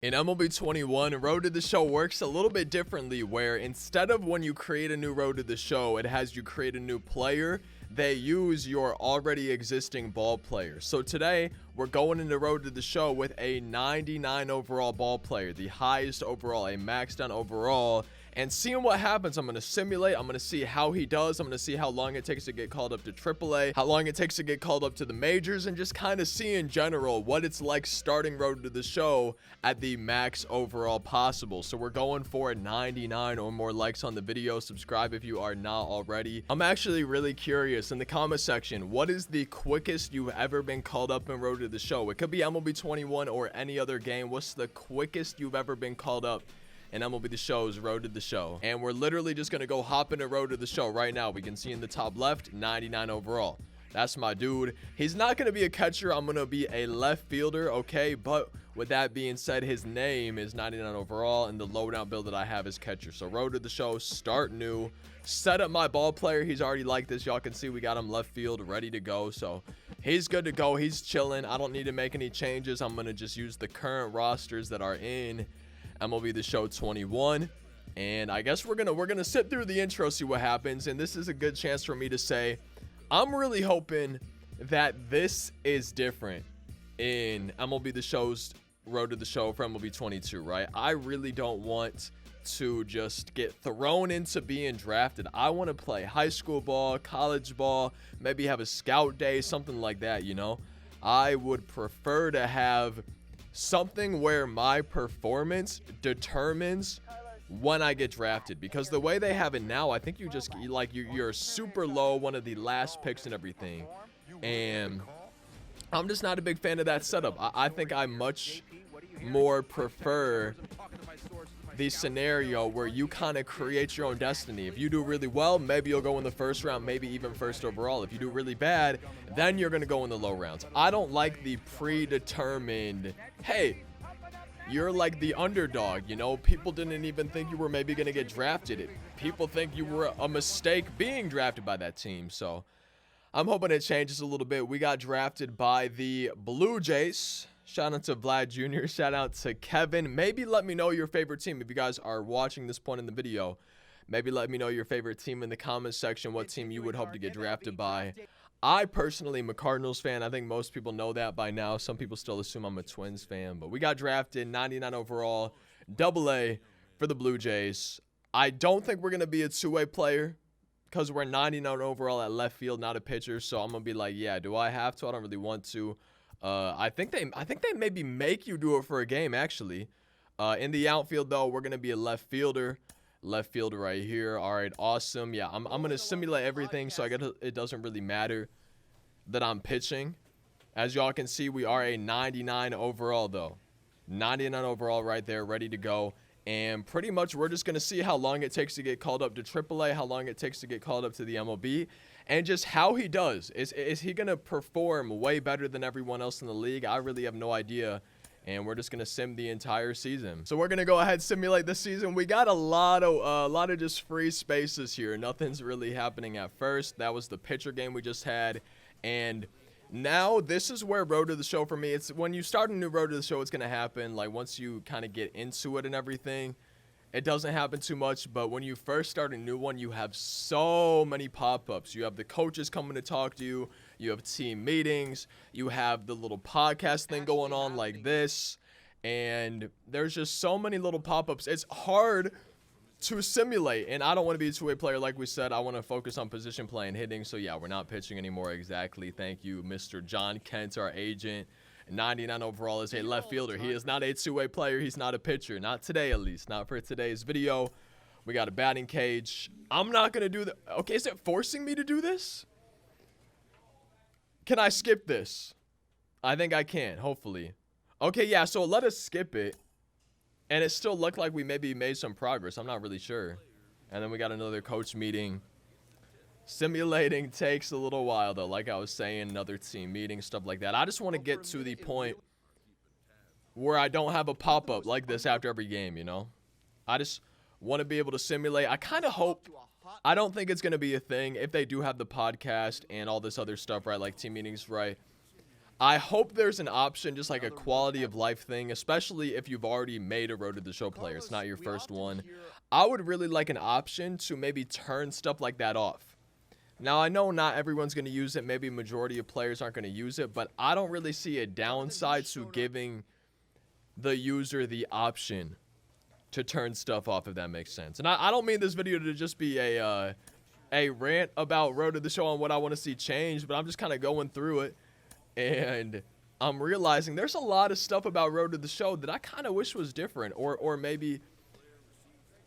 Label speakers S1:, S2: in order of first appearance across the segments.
S1: In MLB 21, Road to the Show works a little bit differently, where instead of when you create a new Road to the Show, it has you create a new player. They use your already existing ball player. So today, we're going into Road to the Show with a 99 overall ball player, the highest overall, a maxed out overall, and seeing what happens. I'm going to simulate. I'm going to see how he does. I'm going to see how long it takes to get called up to AAA, how long it takes to get called up to the majors, and just kind of see in general what it's like starting Road to the Show at the max overall possible. So we're going for 99 or more likes on the video. Subscribe if you are not already. I'm actually really curious in the comment section, what is the quickest you've ever been called up in Road to the Show? It could be MLB 21 or any other game. What's the quickest you've ever been called up and MLB The Show's Road to the Show? And we're literally just going to go hop into Road to the Show right now. We can see in the top left, 99 overall. That's my dude. He's not going to be a catcher. I'm going to be a left fielder, okay? But with that being said, his name is 99 overall, and the loadout build that I have is catcher. So Road to the Show, start new. Set up my ball player. He's already like this. Y'all can see we got him left field ready to go. So he's good to go. He's chilling. I don't need to make any changes. I'm going to just use the current rosters that are in MLB The Show 21, and I guess we're gonna sit through the intro, see what happens. And this is a good chance for me to say I'm really hoping that this is different in MLB The Show's Road to the Show for MLB 22, right? I really don't want to just get thrown into being drafted. I want to play high school ball, college ball, maybe have a scout day, something like that, you know? I would prefer to have something where my performance determines when I get drafted, because the way they have it now, I think you just like you're super low, one of the last picks and everything, and I'm just not a big fan of that setup. I think I much more prefer the scenario where you kind of create your own destiny. If you do really well, maybe you'll go in the first round, maybe even first overall. If you do really bad, then you're going to go in the low rounds. I don't like the predetermined, hey, you're like the underdog, you know, people didn't even think you were maybe going to get drafted. People think you were a mistake being drafted by that team. So I'm hoping it changes a little bit. We got drafted by the Blue Jays. Shout out to Vlad Jr. Shout out to Kevin. Maybe let me know your favorite team. If you guys are watching this point in the video, maybe let me know your favorite team in the comments section, what team you would hope to get drafted by. I personally am a Cardinals fan. I think most people know that by now. Some people still assume I'm a Twins fan. But we got drafted 99 overall, AA for the Blue Jays. I don't think we're going to be a two-way player because we're 99 overall at left field, not a pitcher. So I'm going to be like, yeah, do I have to? I don't really want to. I think they maybe make you do it for a game, actually. In the outfield, though, we're going to be a left fielder. Left fielder right here. All right, awesome. Yeah, I'm going to simulate everything, so I guess it doesn't really matter that I'm pitching. As y'all can see, we are a 99 overall, though. 99 overall right there, ready to go. And pretty much we're just going to see how long it takes to get called up to AAA, how long it takes to get called up to the MLB, and just how he does. Is he going to perform way better than everyone else in the league? I really have no idea. And we're just going to sim the entire season. So we're going to go ahead and simulate the season. We got a lot of just free spaces here. Nothing's really happening at first. That was the pitcher game we just had. And now this is where Road to the Show for me. It's when you start a new Road to the Show, it's going to happen. Like once you kind of get into it and everything, it doesn't happen too much. But when you first start a new one, you have so many pop-ups. You have the coaches coming to talk to you. You have team meetings. You have the little podcast thing going on like this. And there's just so many little pop-ups. It's hard to simulate. And I don't want to be a two-way player like we said. I want to focus on position play and hitting. So, yeah, we're not pitching anymore. Exactly. Thank you, Mr. John Kent, our agent. 99 overall is a left fielder. He is not a two-way player. He's not a pitcher. Not today, at least. Not for today's video. We got a batting cage. I'm not going to do that. Okay, is it forcing me to do this? Can I skip this? I think I can, hopefully. Okay, yeah, so let us skip it. And it still looked like we maybe made some progress. I'm not really sure. And then we got another coach meeting. Simulating takes a little while, though. Like I was saying, another team meeting, stuff like that. I just want to get to the point where I don't have a pop-up like this after every game, you know? I just want to be able to simulate. I kind of hope... I don't think it's going to be a thing if they do have the podcast and all this other stuff, right? Like team meetings, right? I hope there's an option, just like a quality of life thing, especially if you've already made a Road to the Show player. It's not your first one. I would really like an option to maybe turn stuff like that off. Now, I know not everyone's going to use it. Maybe majority of players aren't going to use it, but I don't really see a downside to giving the user the option to turn stuff off, if that makes sense. And I don't mean this video to just be a rant about Road to the Show on what I want to see change, but I'm just kind of going through it, and I'm realizing there's a lot of stuff about Road to the Show that I kind of wish was different, or maybe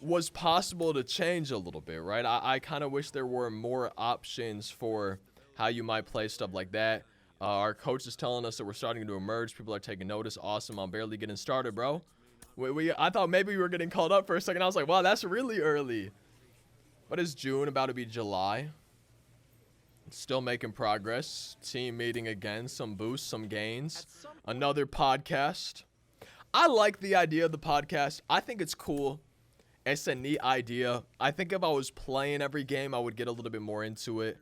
S1: was possible to change a little bit, right? I kind of wish there were more options for how you might play stuff like that. Our coach is telling us that we're starting to emerge. People are taking notice. Awesome. I'm barely getting started, bro. I thought maybe we were getting called up for a second. I was like, wow, that's really early. What is June? About to be July. Still making progress. Team meeting again. Some boosts, some gains. Another podcast. I like the idea of the podcast. I think it's cool. It's a neat idea. I think if I was playing every game, I would get a little bit more into it.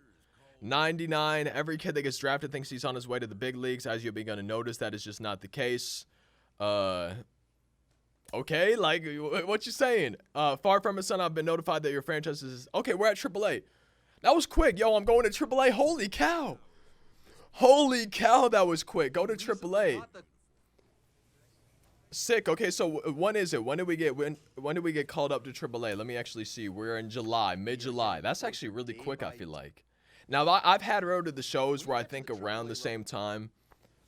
S1: 99. Every kid that gets drafted thinks he's on his way to the big leagues. As you'll be going to notice, that is just not the case. Okay, like, what you saying? Far from it, son, I've been notified that your franchise is... Okay, we're at AAA. That was quick. Yo, I'm going to AAA. Holy cow. Holy cow, that was quick. Go to AAA. Sick. Okay, so when is it? When did we get called up to AAA? Let me actually see. We're in July, mid-July. That's actually really quick, I feel like. Now, I've had Road to the Shows where I think around the same time,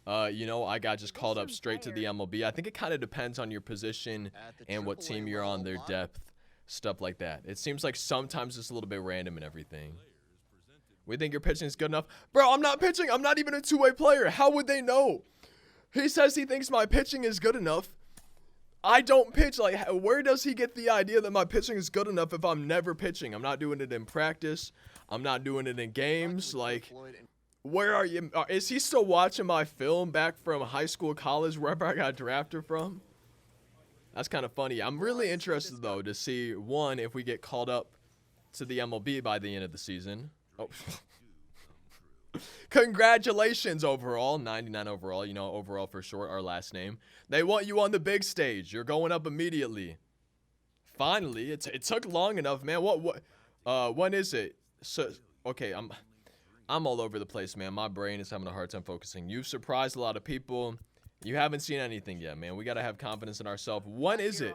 S1: you know, I got just called up straight to the MLB. I think it kind of depends on your position and what team you're on, their depth, stuff like that. It seems like sometimes it's a little bit random and everything. We think your pitching is good enough. Bro, I'm not pitching. I'm not even a two-way player. How would they know? He says he thinks my pitching is good enough. I don't pitch. Like, where does he get the idea that my pitching is good enough if I'm never pitching? I'm not doing it in practice. I'm not doing it in games. Like, where are you? Is he still watching my film back from high school, college, wherever I got drafted from? That's kind of funny. I'm really interested, though, to see, one, if we get called up to the MLB by the end of the season. Oh. Congratulations overall. 99 overall, you know, overall for short, our last name. They want you on the big stage. You're going up immediately. Finally, it took long enough, man. When is it? So, okay, I'm all over the place, man. My brain is having a hard time focusing. You've surprised a lot of people. You haven't seen anything yet, man. We got to have confidence in ourselves. When is it?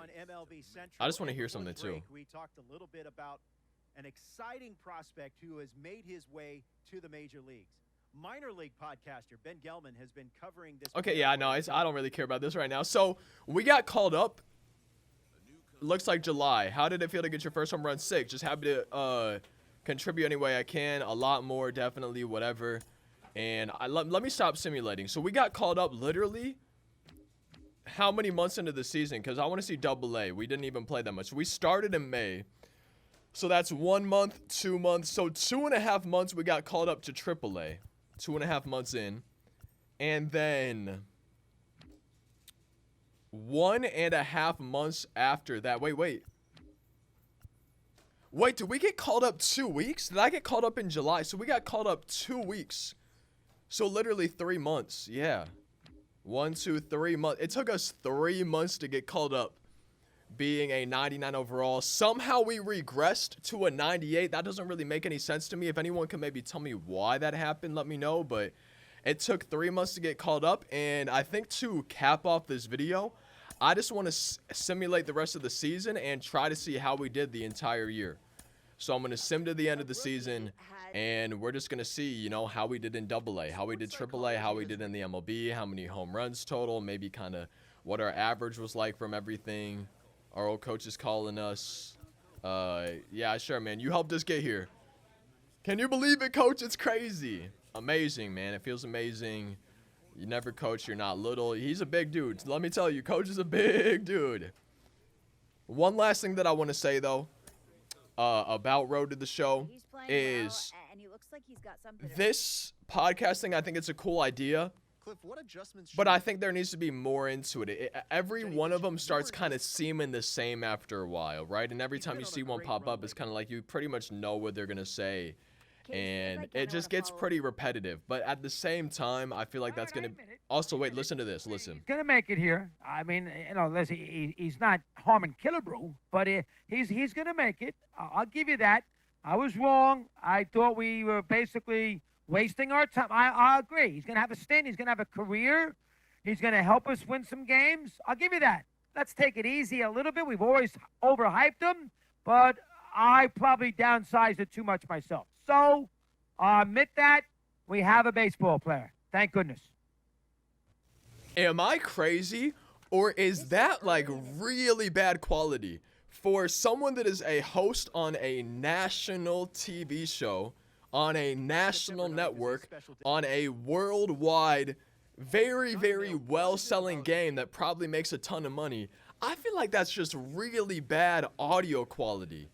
S1: I just want to hear something too.
S2: We talked a little bit about an exciting prospect who has made his way to the major leagues. Minor league podcaster Ben Gelman has been covering this.
S1: Okay, yeah, no, I don't really care about this right now. So we got called up. Looks like July. How did it feel to get your first home run? Sick. Just happy to contribute any way I can. A lot more, definitely, whatever. And let me stop simulating. So we got called up literally how many months into the season? Because I want to see AA. We didn't even play that much. We started in May. So that's 1 month, 2 months. So 2.5 months we got called up to AAA. 2.5 months in. And then 1.5 months after that. Wait, did we get called up 2 weeks? Did I get called up in July? So we got called up 2 weeks. So literally 3 months. Yeah. 1, 2, 3 months. It took us 3 months to get called up. Being a 99 overall. Somehow we regressed to a 98. That doesn't really make any sense to me. If anyone can maybe tell me why that happened, let me know. But it took 3 months to get called up. And I think to cap off this video, I just want to simulate the rest of the season and try to see how we did the entire year. So I'm going to sim to the end of the season. And we're just going to see, you know, how we did in AA, how we did AAA, how we did in the MLB, how many home runs total, maybe kind of what our average was like from everything. Our old coach is calling us. Yeah, sure, man. You helped us get here. Can you believe it, coach? It's crazy. Amazing, man. It feels amazing. You never coach. You're not little. He's a big dude. Let me tell you, coach is a big dude. One last thing that I want to say, though, about Road to the Show is this podcasting, I think it's a cool idea. But I think there needs to be more into it. Every one of them starts kind of seeming the same after a while, right? And every time you see one pop up, it's kind of like you pretty much know what they're going to say. and it just gets pretty repetitive. But at the same time, I feel like that's going to... Also, wait, listen to this. Listen.
S3: He's going to make it here. I mean, you know, listen, he's not harming Killebrew, but he's going to make it. I'll give you that. I was wrong. I thought we were basically wasting our time. I agree. He's going to have a stint. He's going to have a career. He's going to help us win some games. I'll give you that. Let's take it easy a little bit. We've always overhyped him, but I probably downsized it too much myself. So, admit that we have a baseball player. Thank goodness.
S1: Am I crazy? Or is that like really bad quality for someone that is a host on a national TV show, on a national network, on a worldwide, very, very well-selling game that probably makes a ton of money? I feel like that's just really bad audio quality,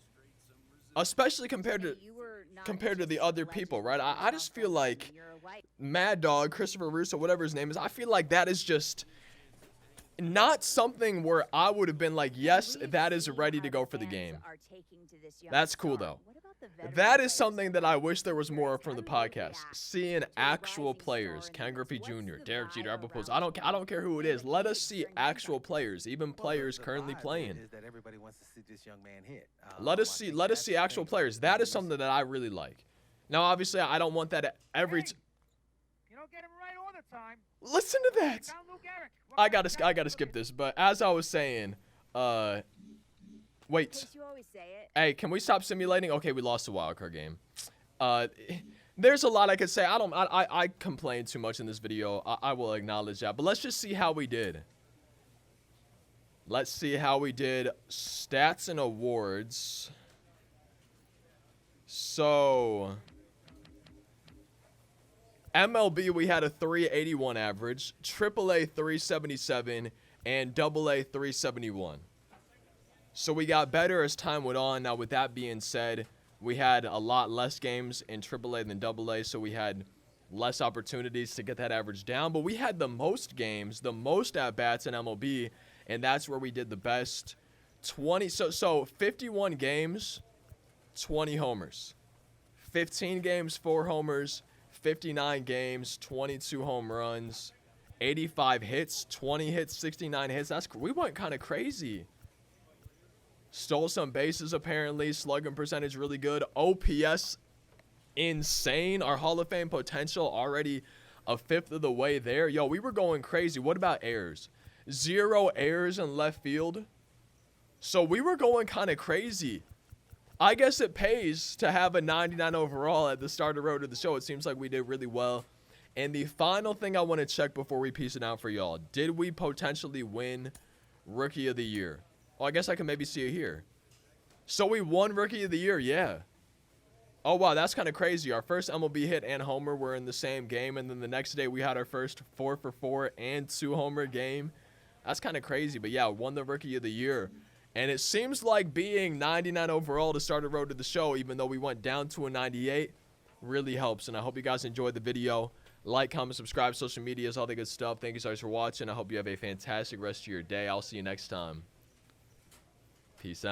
S1: especially compared to the other people, right? I just feel like Mad Dog, Christopher Russo, whatever his name is, I feel like that is just not something where I would have been like, yes, that is ready to go for the game. That's cool, though. That is something that I wish there was more from the podcast. Seeing actual players, Ken Griffey Jr., Derek Jeter, Albert Pujols. I don't care who it is. Let us see actual players, even players currently playing. Let us see actual players. That is something that I really like. Now, obviously, I don't want that every.
S3: You don't get him right all the time.
S1: Listen to that. I gotta skip this, but as I was saying, wait. Hey, can we stop simulating? Okay, we lost the wildcard game. There's a lot I could say. I complained too much in this video. I will acknowledge that. But let's just see how we did. Let's see how we did. Stats and awards. So, MLB, we had a 381 average, AAA 377, and AA 371. So we got better as time went on. Now, with that being said, we had a lot less games in AAA than AA, so we had less opportunities to get that average down. But we had the most games, the most at-bats in MLB, and that's where we did the best. 51 games, 20 homers. 15 games, 4 homers. 59 games, 22 home runs. 85 hits, 20 hits, 69 hits. We went kind of crazy. Stole some bases, apparently. Slugging percentage really good. OPS, insane. Our Hall of Fame potential already a fifth of the way there. Yo, we were going crazy. What about errors? 0 errors in left field. So we were going kind of crazy. I guess it pays to have a 99 overall at the start of Road to the Show. It seems like we did really well. And the final thing I want to check before we peace it out for y'all. Did we potentially win Rookie of the Year? Oh, I guess I can maybe see it here. So we won Rookie of the Year, yeah. Oh, wow, that's kind of crazy. Our first MLB hit and homer were in the same game, and then the next day we had our first 4-for-4 and 2-homer game. That's kind of crazy, but yeah, won the Rookie of the Year. And it seems like being 99 overall to start a Road to the Show, even though we went down to a 98, really helps. And I hope you guys enjoyed the video. Like, comment, subscribe, social medias, all the good stuff. Thank you guys for watching. I hope you have a fantastic rest of your day. I'll see you next time. Peace out.